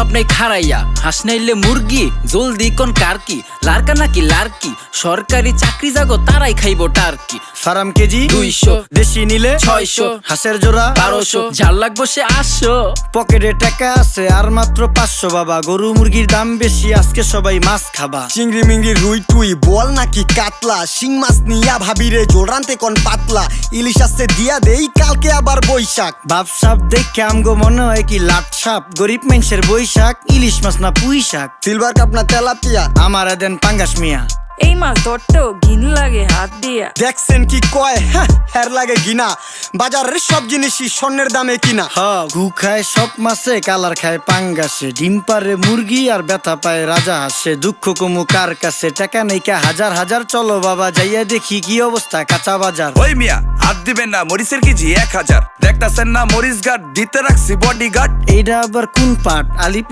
লাভ নেই খারাইয়া, হাঁস নাইলে মুরগি, জলদি কোন কার কি, লারকা নাকি লারকি, সরকারি চাকরি জাগো তারাই খাইবো টার্কি। ফার্ম কেজি 200, দেশি নিলে 600, হাঁসের জোড়া 1200, ঝাল লাগবো সে 800। পকেটে টাকা আছে আর মাত্র 500 বাবা, গরু মুরগির দাম বেশি আজকে সবাই মাছ খাবা। চিংড়ি মিংড়ি রুই টুই বল নাকি কাতলা, শিং মাছ নিয়া ভাবিরে জোল রানতে কোন পাতলা, ইলিশ আসছে দিয়া দেই কালকে আবার বৈশাখ। বাপ সাপ দেখে আমগো মনে হয় কি লাট সাপ, গরিব মানুষের বৈশাখ, ইলিশ মাছ না পুঁই শাক। সিলভার কাপ না তেলাপিয়া, আমার দেন পাঙ্গাস মিয়া। এই মাছ ধরতেও ঘিন লাগে হাত দিয়া। দেখছেন কি কয় হ্যার লাগে গিনা, বাজারের সব জিনিসই স্বর্ণের দামে কিনা। ঘু খায় সব মাছে, কালার খায় পাঙ্গাসে, ডিম পারে মুরগি আর ব্যথা পায় রাজা হাসে। দুঃখ কমু কার কাছে, টাকা নেই কা হাজার হাজার, চলো বাবা যাইয়া দেখি কি অবস্থা কাঁচা বাজার। ওই মিয়া হাত দিবেন না, মরিচের কেজি 1000, দেখতাছেন না মরিচ গার্ড দিতে রাখছি বডি গার্ড। এইটা আবার কোন পাট আলিপ